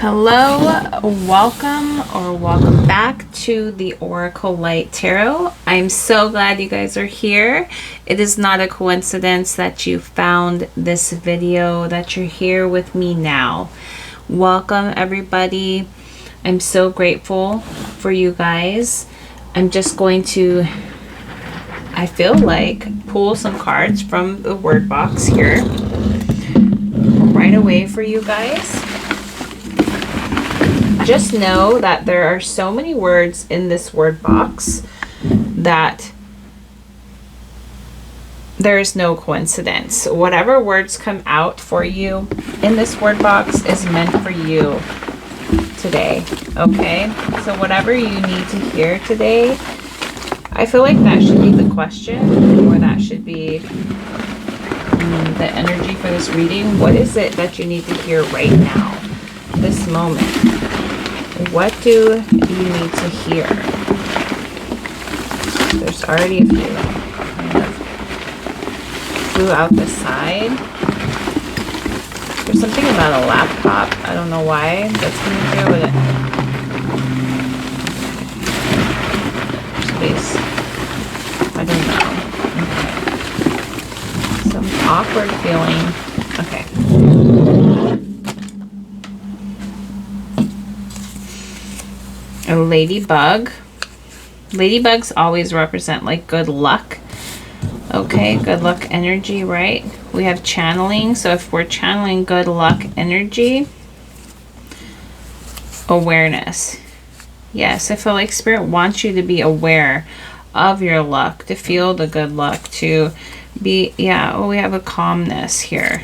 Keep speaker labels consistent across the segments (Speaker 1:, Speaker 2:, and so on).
Speaker 1: Hello, welcome back to the Oracle Light Tarot. I'm so glad you guys are here. It is not a coincidence that you found this video, that you're here with me now. Welcome everybody. I'm so grateful for you guys. I'm just going to, I feel like, pull some cards from the word box here right away for you guys. Just know that there are so many words in this word box that there is no coincidence. Whatever words come out for you in this word box is meant for you today, okay? So whatever you need to hear today, I feel like that should be the question, or that should be the energy for this reading. What is it that you need to hear right now, this moment? What do you need to hear? There's already a few kind of flew out the side. There's something about a laptop. I don't know why that's coming through with it. Space. I don't know. Okay. Some awkward feeling. Okay. A ladybug. Ladybugs always represent like good luck. Okay, good luck energy, right? We have channeling. So if we're channeling good luck energy, awareness. Yes, I feel like Spirit wants you to be aware of your luck, to feel the good luck, to be, yeah, oh, we have a calmness here.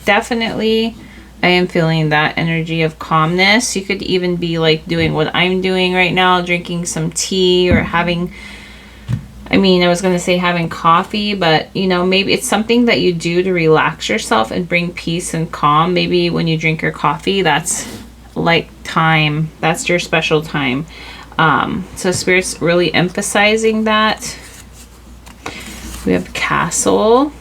Speaker 1: Definitely. I am feeling that energy of calmness. You could even be like doing what I'm doing right now, drinking some tea or having, I was going to say having coffee, but you know, maybe it's something that you do to relax yourself and bring peace and calm. Maybe when you drink your coffee, that's like time. That's your special time. So Spirit's really emphasizing that. We have castle.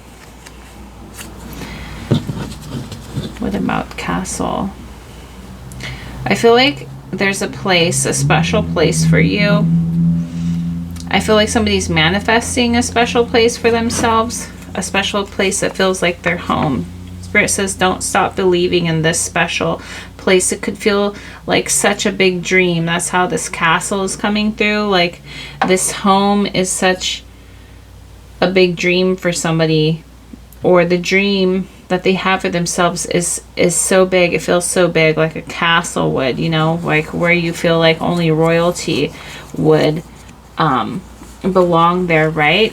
Speaker 1: What about castle? I feel like there's a place, a special place for you. I feel like somebody's manifesting a special place for themselves, a special place that feels like their home. Spirit says don't stop believing in this special place. It could feel like such a big dream. That's how this castle is coming through. Like this home is such a big dream for somebody, or the dream that they have for themselves is so big. It feels so big, like a castle would, you know, like where you feel like only royalty would belong there, right?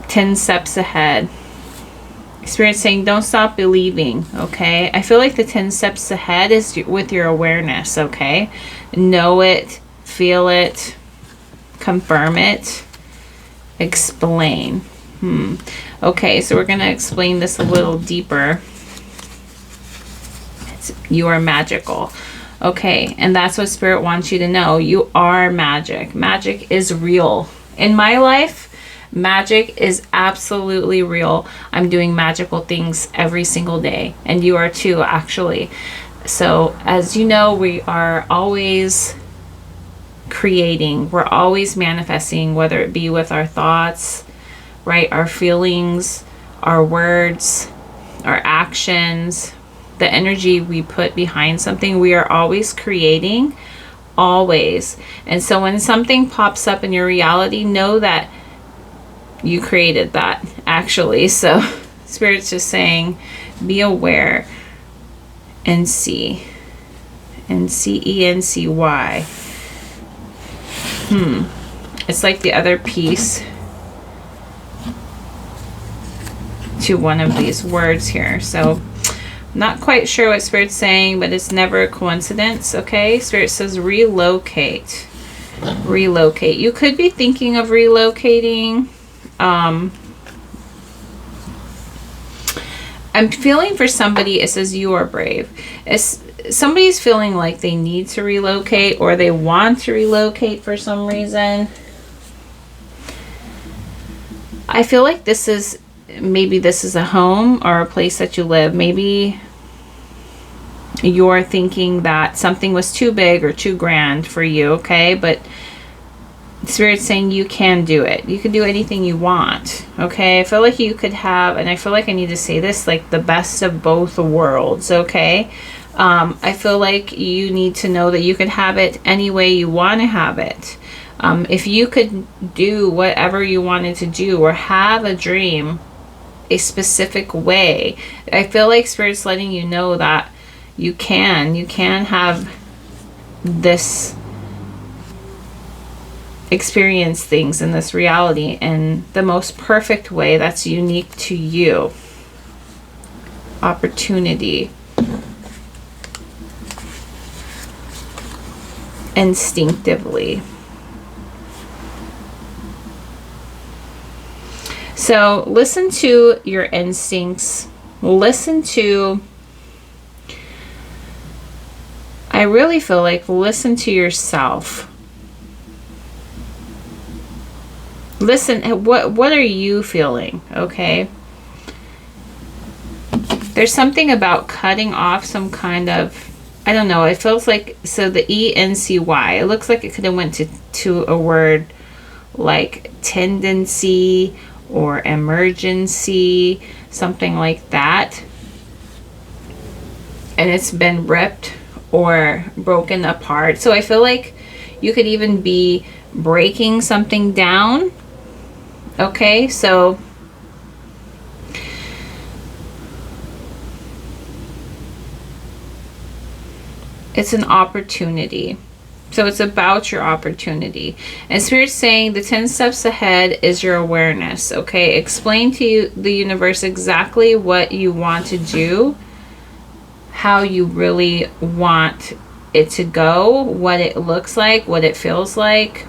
Speaker 1: 10 steps ahead. Spirit saying don't stop believing, okay? I feel like the 10 steps ahead is with your awareness, okay? Know it, feel it, confirm it, explain. Okay, so we're going to explain this a little deeper. You are magical. Okay, and that's what Spirit wants you to know. You are magic. Magic is real. In my life, magic is absolutely real. I'm doing magical things every single day, and you are too, actually. So, as you know, we are always creating. We're always manifesting, whether it be with our thoughts, right? Our feelings, our words, our actions, the energy we put behind something. We are always creating, always. And so when something pops up in your reality, know that you created that, actually. So Spirit's just saying, be aware and see. And C-E-N-C-Y. It's like the other piece to one of these words here. So not quite sure what Spirit's saying, but it's never a coincidence, okay? Spirit says relocate. Relocate. You could be thinking of relocating. I'm feeling for somebody, it says you are brave. Somebody's feeling like they need to relocate, or they want to relocate for some reason. I feel like this is, maybe this is a home or a place that you live. Maybe you're thinking that something was too big or too grand for you, okay? But Spirit's saying you can do it. You can do anything you want, okay? I feel like you could have, and I feel like I need to say this, like the best of both worlds, okay? I feel like you need to know that you can have it any way you want to have it. If you could do whatever you wanted to do or have a dream a specific way, I feel like Spirit's letting you know that you can have this experience things in this reality in the most perfect way that's unique to you. Opportunity. Instinctively. So listen to your instincts. Listen to, I really feel like listen to yourself. Listen, what are you feeling, okay? There's something about cutting off some kind of, I don't know, it feels like, so the ENCY, it looks like it could have went to a word like tendency or emergency, something like that. And it's been ripped or broken apart. So I feel like you could even be breaking something down. Okay, so it's an opportunity. So it's about your opportunity. And Spirit's saying the 10 steps ahead is your awareness. Okay, explain to you, the universe, exactly what you want to do, how you really want it to go, what it looks like, what it feels like.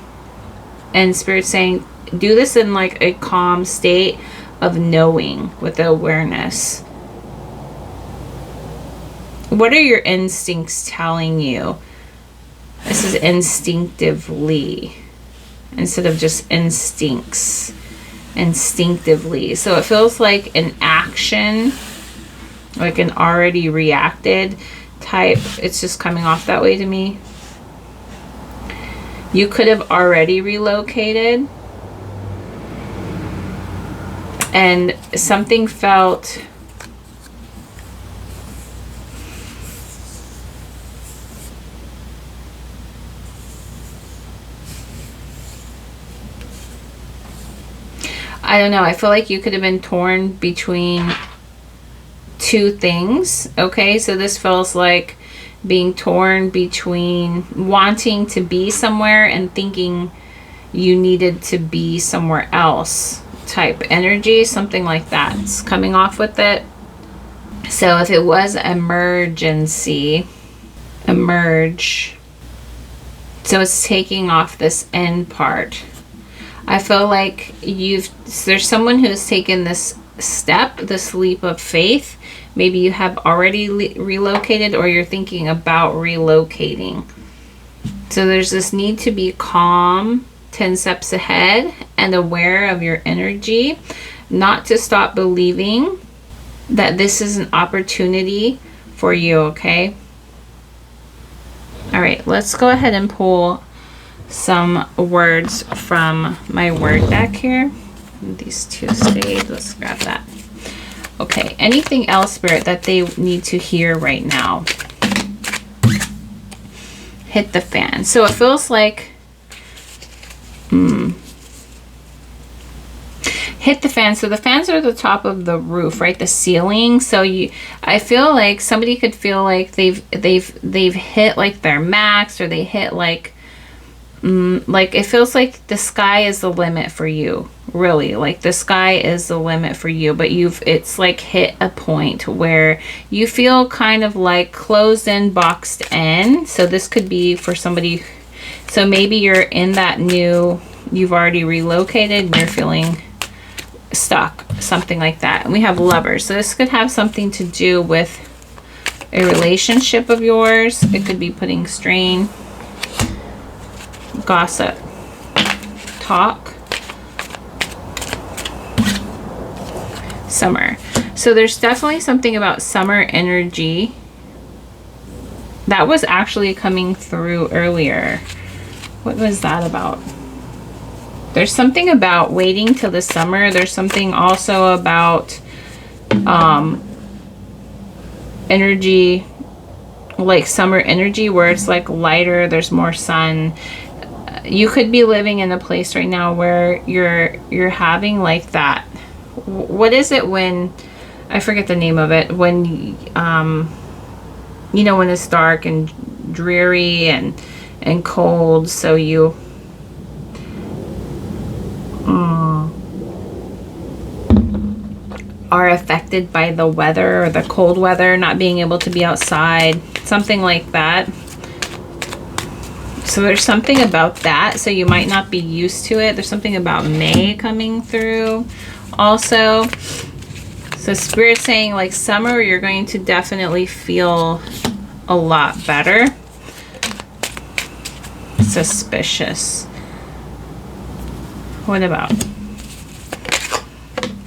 Speaker 1: And Spirit's saying do this in like a calm state of knowing, with the awareness. What are your instincts telling you? This is instinctively instead of just instincts. Instinctively. So it feels like an action, like an already reacted type. It's just coming off that way to me. You could have already relocated and something felt I don't know. I feel like you could have been torn between two things. Okay, so this feels like being torn between wanting to be somewhere and thinking you needed to be somewhere else type energy, something like that. It's coming off with it. So if it was emergency, emerge. So it's taking off this end part. I feel like there's someone who has taken this step, this leap of faith. Maybe you have already relocated or you're thinking about relocating. So there's this need to be calm, 10 steps ahead, and aware of your energy, not to stop believing that this is an opportunity for you, okay? All right, let's go ahead and pull some words from my word deck here. These two stayed. Let's grab that. Okay, anything else, Spirit, that they need to hear right now? Hit the fan. So it feels like hit the fan. So the fans are the top of the roof, right? The ceiling. So I feel like somebody could feel like they've hit like their max, or they hit like it feels like the sky is the limit for you, really. Like the sky is the limit for you, but it's like hit a point where you feel kind of like closed in, boxed in. So this could be for somebody. So maybe you're in that you've already relocated and you're feeling stuck, something like that. And we have Lovers. So this could have something to do with a relationship of yours. It could be putting strain. Gossip, talk, summer. So there's definitely something about summer energy That was actually coming through earlier. What was that about? There's something about waiting till the summer. There's something also about energy, like summer energy, where it's like lighter, there's more sun. You could be living in a place right now where you're having like that. What is it when, I forget the name of it, when you know, when it's dark and dreary and cold, so you are affected by the weather or the cold weather, not being able to be outside, something like that. So there's something about that. So you might not be used to it. There's something about May coming through also. So Spirit's saying like summer, you're going to definitely feel a lot better. Suspicious. What about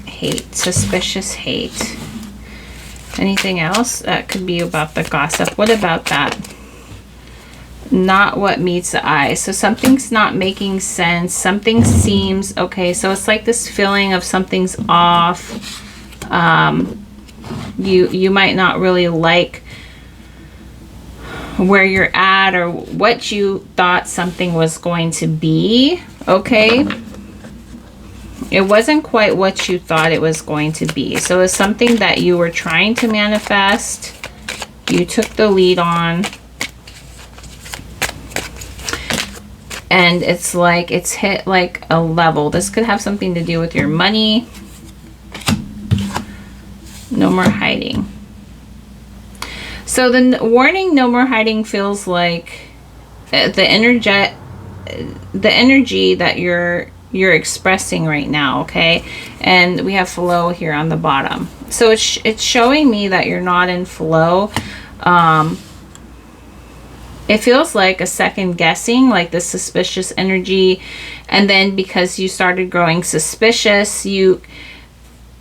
Speaker 1: hate? Suspicious hate. Anything else? That could be about the gossip. What about that? Not what meets the eye. So something's not making sense. Something seems okay. So it's like this feeling of something's off. You might not really like where you're at or what you thought something was going to be. Okay. It wasn't quite what you thought it was going to be. So it's something that you were trying to manifest. You took the lead on. And it's like it's hit like a level. This could have something to do with your money. No more hiding. So the warning, no more hiding, feels like the energy that you're expressing right now, okay? And we have flow here on the bottom. So it's showing me that you're not in flow. It feels like a second guessing, like this suspicious energy. And then because you started growing suspicious,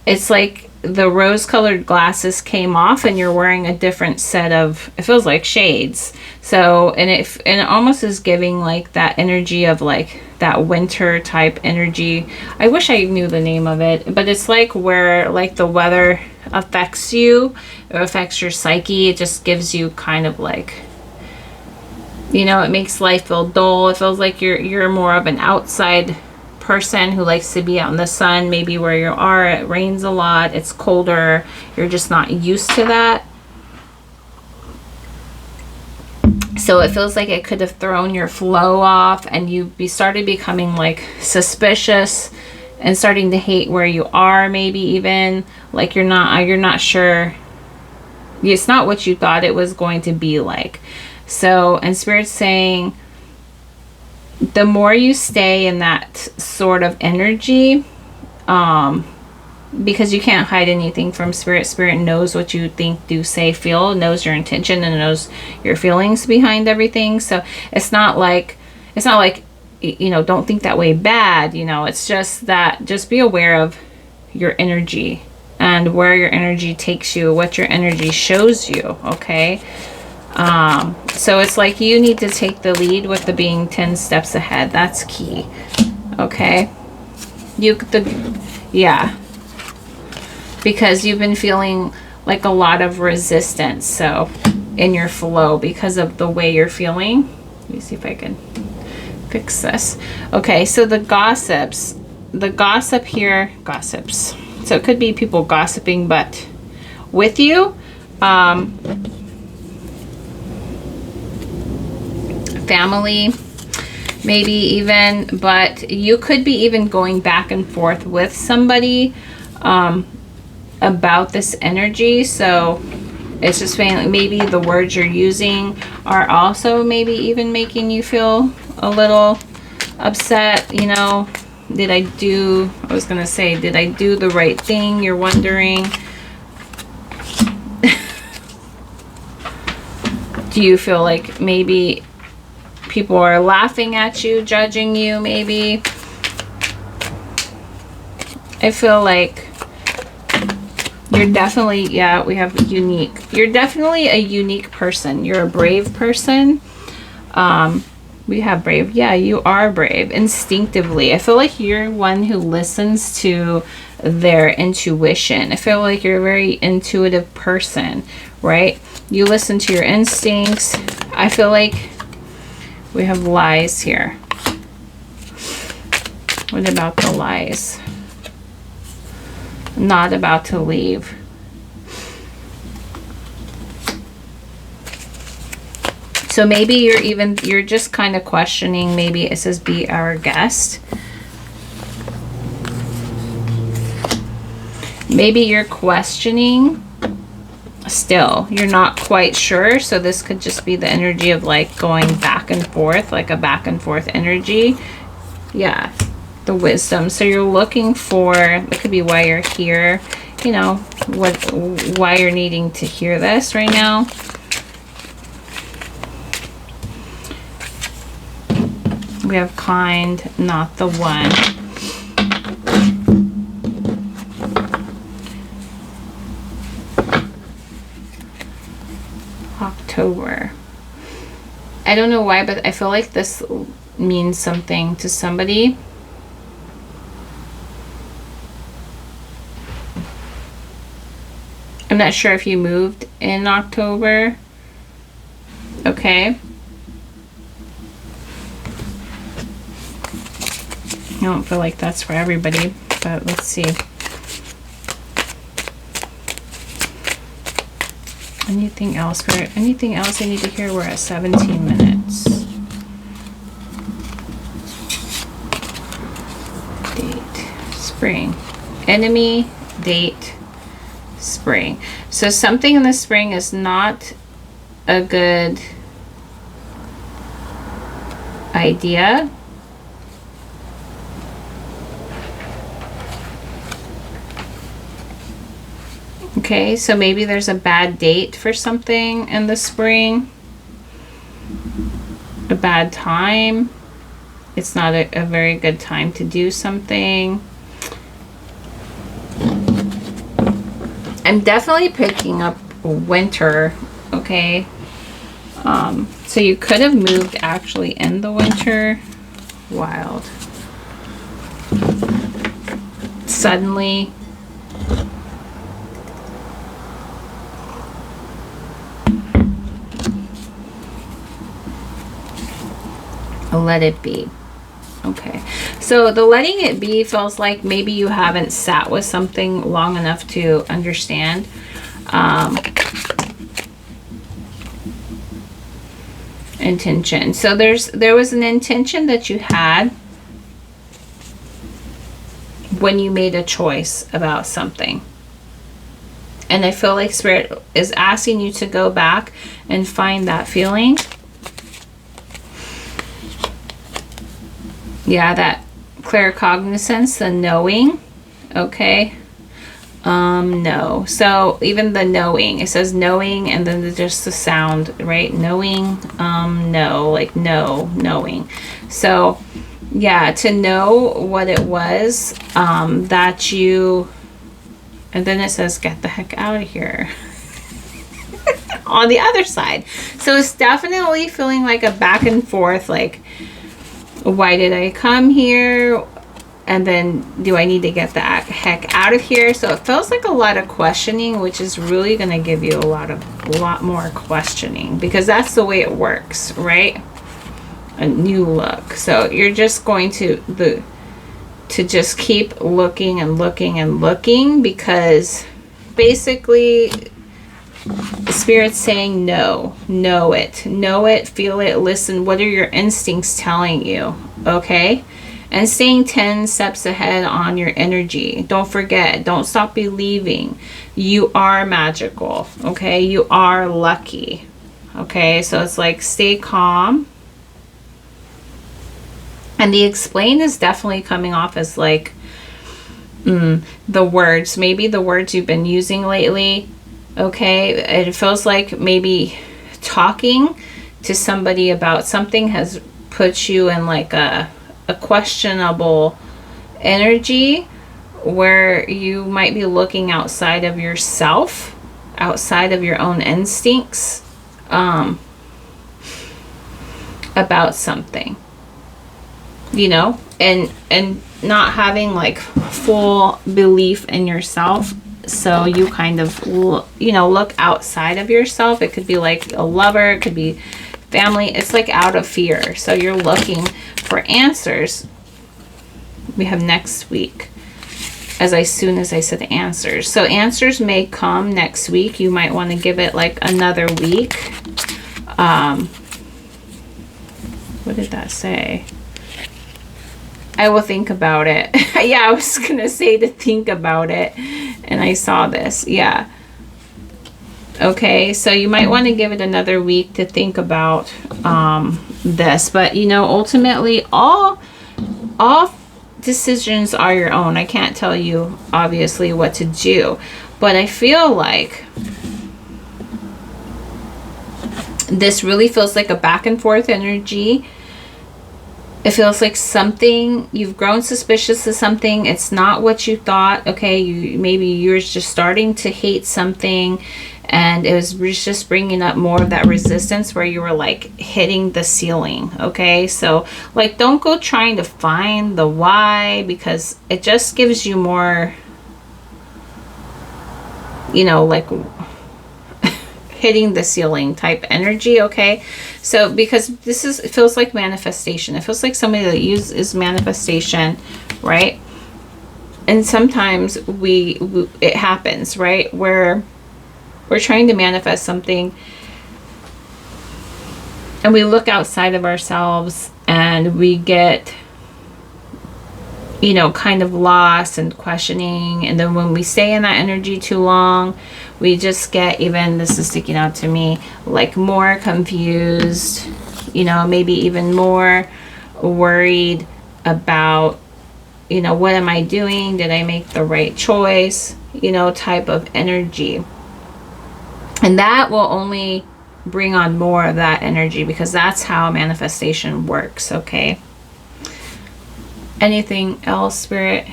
Speaker 1: it's like the rose-colored glasses came off and you're wearing a different set of, it feels like shades. So, and it almost is giving like that energy of like that winter type energy. I wish I knew the name of it, but it's like where like the weather affects you, or affects your psyche. It just gives you kind of like, you know, it makes life feel dull. It feels like you're more of an outside person who likes to be out in the sun. Maybe where you are, it rains a lot, it's colder, you're just not used to that. So it feels like it could have thrown your flow off, and you started becoming like suspicious and starting to hate where you are, maybe even like you're not sure. It's not what you thought it was going to be like. So, and Spirit's saying the more you stay in that sort of energy, because you can't hide anything from Spirit. Spirit knows what you think, do, say, feel, knows your intention, and knows your feelings behind everything. So it's not like, you know, don't think that way bad, you know, it's just that, just be aware of your energy and where your energy takes you, what your energy shows you, okay? So it's like you need to take the lead with the being 10 steps ahead. That's key. Okay. Yeah. Because you've been feeling like a lot of resistance. So in your flow, because of the way you're feeling. Let me see if I can fix this. Okay. So the gossip here, gossips. So it could be people gossiping, but with you, family, maybe even, but you could be even going back and forth with somebody about this energy. So it's just feeling maybe the words you're using are also maybe even making you feel a little upset. You know, did I do the right thing? You're wondering. Do you feel like maybe people are laughing at you, judging you, maybe? I feel like You're definitely, yeah, we have unique. You're definitely a unique person. You're a brave person. We have brave. Yeah, you are brave instinctively. I feel like you're one who listens to their intuition. I feel like you're a very intuitive person, right? You listen to your instincts. I feel like we have lies here. What about the lies? Not about to leave. So maybe you're just kind of questioning. Maybe it says be our guest. Maybe you're questioning still. You're not quite sure. So this could just be the energy of like going back and forth, like a back and forth energy. Yeah, the wisdom. So you're looking for, it could be why you're here, you know, why you're needing to hear this right now. We have kind, not the one. October. I don't know why, but I feel like this means something to somebody. I'm not sure if you moved in October. Okay. I don't feel like that's for everybody, but let's see. Anything else I need to hear? We're at 17 minutes. Date, spring. Enemy, date, spring. So something in the spring is not a good idea. Okay, so maybe there's a bad date for something in the spring. A bad time. It's not a very good time to do something. I'm definitely picking up winter, okay? So you could have moved actually in the winter. Wild. Suddenly. Let it be. Okay, so the letting it be feels like maybe you haven't sat with something long enough to understand. Intention. So there was an intention that you had when you made a choice about something. And I feel like Spirit is asking you to go back and find that feeling. Yeah, that claircognizance, the knowing. Okay. No. So even the knowing, it says knowing and then just the sound, right? Knowing, no, like no, knowing. So yeah, to know what it was, that you, and then it says get the heck out of here. On the other side. So it's definitely feeling like a back and forth, like, why did I come here? And then do I need to get the heck out of here? So it feels like a lot of questioning, which is really going to give you a lot more questioning, because that's the way it works, right? A new look. So you're just going to just keep looking and looking and looking, because basically Spirit's saying no. Know it, feel it, listen. What are your instincts telling you? Okay? And staying 10 steps ahead on your energy. Don't forget, don't stop believing. You are magical, okay? You are lucky, okay? So it's like stay calm. And the explain is definitely coming off as like the words, maybe the words you've been using lately. Okay, it feels like maybe talking to somebody about something has put you in like a questionable energy, where you might be looking outside of yourself, outside of your own instincts, about something, you know, and not having like full belief in yourself. So you kind of, you know, look outside of yourself. It could be like a lover, it could be family. It's like out of fear. So you're looking for answers. We have next week, as soon as I said answers. So answers may come next week. You might want to give it like another week. What did that say? I will think about it. Yeah, I was going to say to think about it. And I saw this. Yeah. Okay, so you might want to give it another week to think about this. But, you know, ultimately, all decisions are your own. I can't tell you, obviously, what to do. But I feel like this really feels like a back and forth energy. It feels like something, you've grown suspicious of something. It's not what you thought. Okay, maybe you're just starting to hate something, and it was just bringing up more of that resistance where you were like hitting the ceiling. Okay, so like don't go trying to find the why, because it just gives you more, you know, like hitting the ceiling type energy. Okay, so because this is, it feels like manifestation. It feels like somebody that uses manifestation, right? And sometimes it happens, right, where we're trying to manifest something and we look outside of ourselves and we get, you know, kind of lost and questioning. And then when we stay in that energy too long, we just get, even, this is sticking out to me, like more confused, you know, maybe even more worried about, you know, what am I doing? Did I make the right choice? You know, type of energy. And that will only bring on more of that energy, because that's how manifestation works. Okay. Anything else, Spirit?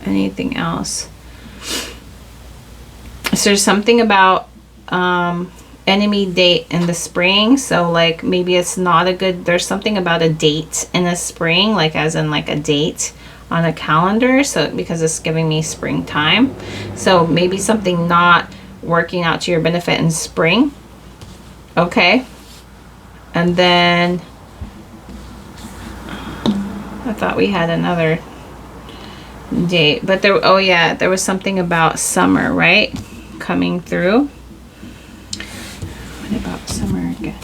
Speaker 1: Anything else? So there's something about enemy date in the spring. So like maybe it's not a good, there's something about a date in the spring, like as in like a date on a calendar. So because it's giving me springtime. So maybe something not working out to your benefit in spring. Okay. And then I thought we had another date, but there, oh yeah, there was something about summer, right? Coming through. What about summer again?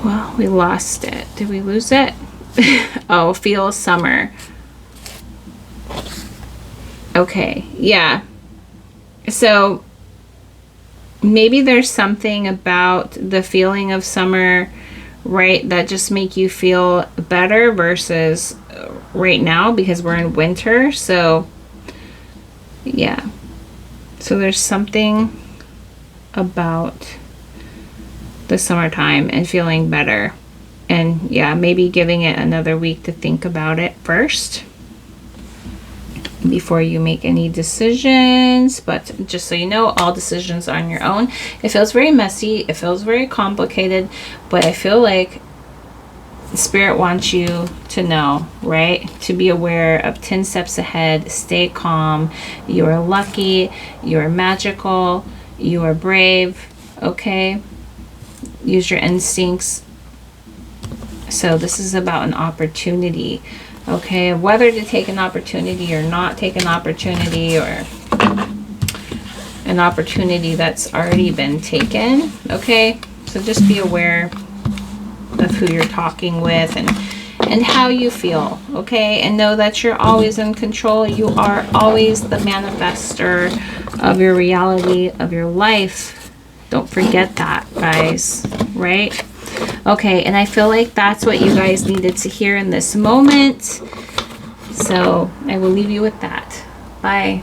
Speaker 1: Well, we lost it. Did we lose it? Oh, feel summer. Okay, yeah. So maybe there's something about the feeling of summer, right, that just make you feel better versus right now, because we're in winter. So yeah, so there's something about the summertime and feeling better. And yeah, maybe giving it another week to think about it first before you make any decisions. But just so you know, all decisions are on your own. It feels very messy, it feels very complicated, but I feel like Spirit wants you to know, right, to be aware of 10 steps ahead. Stay calm. You are lucky, you are magical, you are brave. Okay, use your instincts. So this is about an opportunity. Okay, whether to take an opportunity or not take an opportunity, or an opportunity that's already been taken. Okay, so just be aware of who you're talking with and how you feel. Okay, and know that you're always in control. You are always the manifester of your reality, of your life. Don't forget that, guys, right? Okay, and I feel like that's what you guys needed to hear in this moment. So I will leave you with that. Bye.